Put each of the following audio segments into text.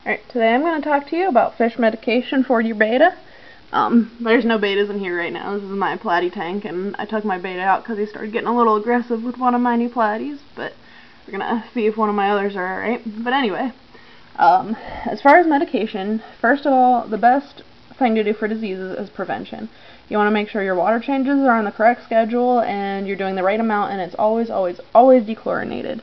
Alright, today I'm going to talk to you about fish medication for your betta. There's no bettas in here right now. This is my platy tank, and I took my betta out because he started getting a little aggressive with one of my new platies, but we're going to see if one of my others are alright. But anyway, as far as medication, first of all, the best thing to do for diseases is prevention. You want to make sure your water changes are on the correct schedule, and you're doing the right amount, and it's always, always, always dechlorinated,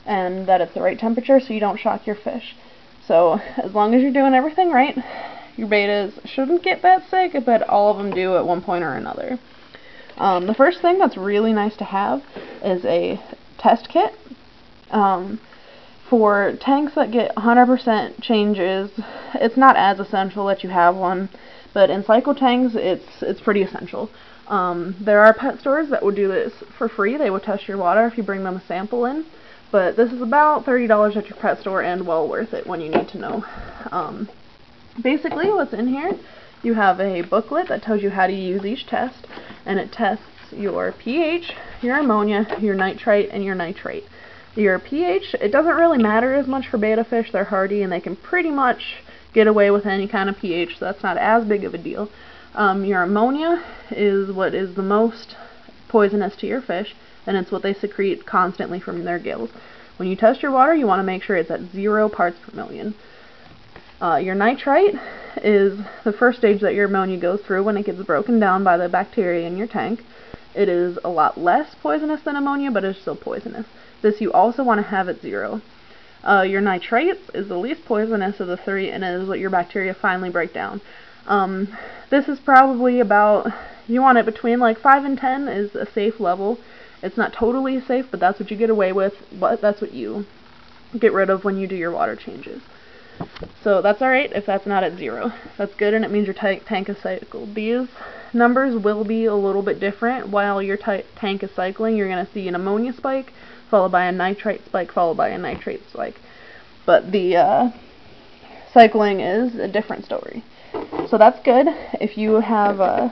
and that it's the right temperature so you don't shock your fish. So, as long as you're doing everything right, your bettas shouldn't get that sick, but all of them do at one point or another. The first thing that's really nice to have is a test kit. For tanks that get 100% changes, it's not as essential that you have one, but in cycle tanks, it's pretty essential. There are pet stores that will do this for free. They will test your water if you bring them a sample in. But this is about $30 at your pet store and well worth it when you need to know. Basically, what's in here, you have a booklet that tells you how to use each test, and it tests your pH, your ammonia, your nitrite, and your nitrate. Your pH, it doesn't really matter as much for betta fish. They're hardy and they can pretty much get away with any kind of pH, so that's not as big of a deal. Your ammonia is what is the most poisonous to your fish, and it's what they secrete constantly from their gills. When you test your water, you want to make sure it's at 0 parts per million. Your nitrite is the first stage that your ammonia goes through when it gets broken down by the bacteria in your tank. It is a lot less poisonous than ammonia, but it's still poisonous. This you also want to have at 0. Your nitrates is the least poisonous of the three, and it is what your bacteria finally break down. This is probably about, you want it between like 5 and 10 is a safe level. It's not totally safe, but that's what you get away with, but that's what you get rid of when you do your water changes. So that's alright if that's not at 0. That's good, and it means your tank is cycled. These numbers will be a little bit different. While your tank is cycling, you're going to see an ammonia spike, followed by a nitrite spike, followed by a nitrate spike. But the cycling is a different story. So that's good. If you have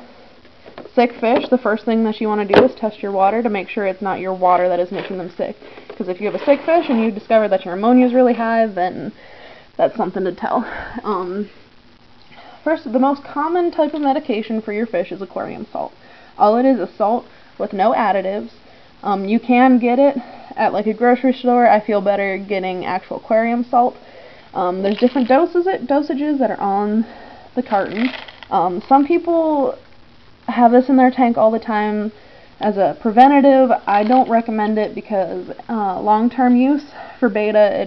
sick fish, the first thing that you want to do is test your water to make sure it's not your water that is making them sick. Because if you have a sick fish and you discover that your ammonia is really high, then that's something to tell. First, the most common type of medication for your fish is aquarium salt. All it is salt with no additives. You can get it at like a grocery store. I feel better getting actual aquarium salt. There's different dosages that are on the carton. Some people have this in their tank all the time as a preventative. I don't recommend it because long-term use for betta,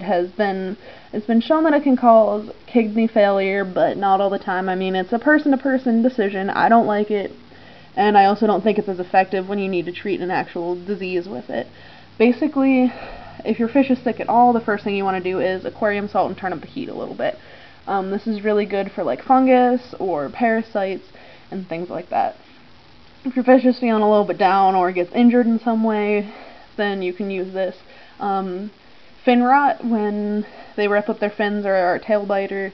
it's been shown that it can cause kidney failure, but not all the time. I mean, it's a person-to-person decision. I don't like it, and I also don't think it's as effective when you need to treat an actual disease with it. Basically, if your fish is sick at all, the first thing you want to do is aquarium salt and turn up the heat a little bit. This is really good for like fungus or parasites and things like that. If your fish is feeling a little bit down or gets injured in some way, then you can use this. Fin rot, when they rip up their fins or are a tail biter,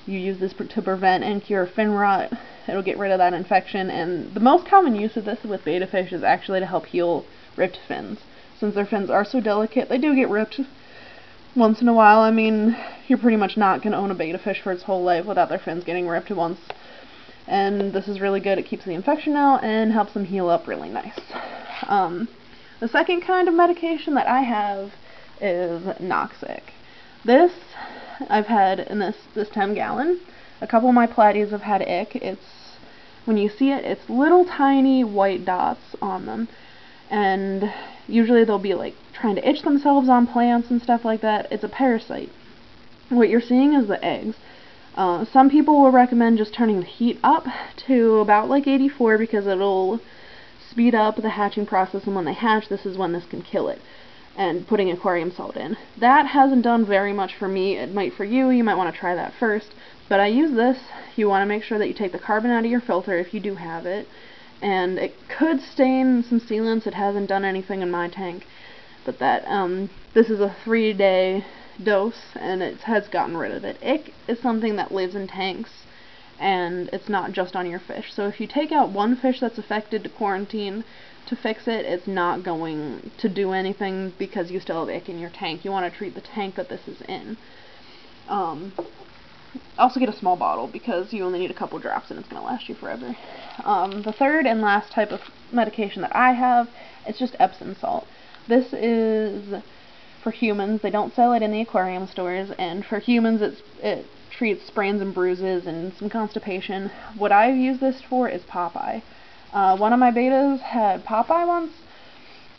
you use this to prevent and cure fin rot. It'll get rid of that infection, and the most common use of this with betta fish is actually to help heal ripped fins. Since their fins are so delicate, they do get ripped once in a while. I mean, you're pretty much not going to own a betta fish for its whole life without their fins getting ripped once. And this is really good. It keeps the infection out and helps them heal up really nice. The second kind of medication that I have is Noxic. This I've had in this 10 gallon. A couple of my platies have had ick. When you see it, it's little tiny white dots on them. And usually they'll be like trying to itch themselves on plants and stuff like that. It's a parasite. What you're seeing is the eggs. Some people will recommend just turning the heat up to about like 84 because it'll speed up the hatching process, and when they hatch, this is when this can kill it, and putting aquarium salt in. That hasn't done very much for me. It might for you. You might want to try that first. But I use this. You want to make sure that you take the carbon out of your filter if you do have it, and it could stain some sealants. It hasn't done anything in my tank, but this is a 3-day dose, and it has gotten rid of it. Ick is something that lives in tanks, and it's not just on your fish. So if you take out one fish that's affected to quarantine to fix it, it's not going to do anything because you still have ick in your tank. You want to treat the tank that this is in. Also get a small bottle because you only need a couple drops and it's going to last you forever. The third and last type of medication that I have is just Epsom salt. This is for humans. They don't sell it in the aquarium stores, and for humans it treats sprains and bruises and some constipation. What I use this for is Popeye. One of my betas had Popeye once,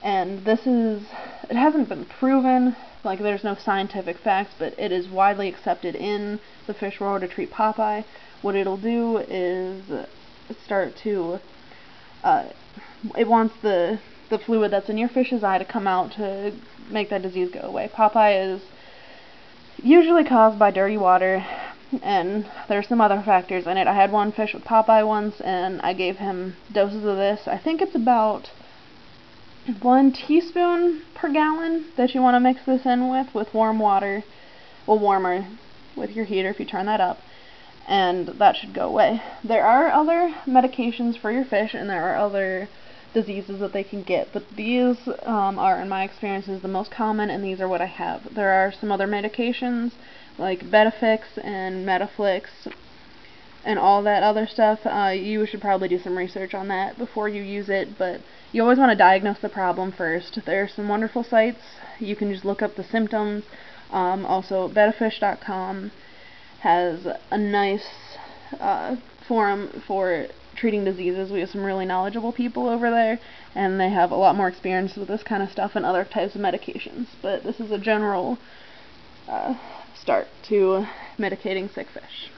and it hasn't been proven, like there's no scientific facts, but it is widely accepted in the fish world to treat Popeye. What it'll do is start to, it wants the fluid that's in your fish's eye to come out to make that disease go away. Popeye is usually caused by dirty water, and there's some other factors in it. I had one fish with Popeye once, and I gave him doses of this. I think it's about 1 teaspoon per gallon that you want to mix this in with warm water, well, warmer with your heater if you turn that up, and that should go away. There are other medications for your fish, and there are other diseases that they can get, but these are, in my experiences, the most common, and these are what I have. There are some other medications like Betafix and Metaflix and all that other stuff. You should probably do some research on that before you use it, but you always want to diagnose the problem first. There are some wonderful sites. You can just look up the symptoms. Also, Betafish.com has a nice forum for treating diseases. We have some really knowledgeable people over there, and they have a lot more experience with this kind of stuff and other types of medications. But this is a general start to medicating sick fish.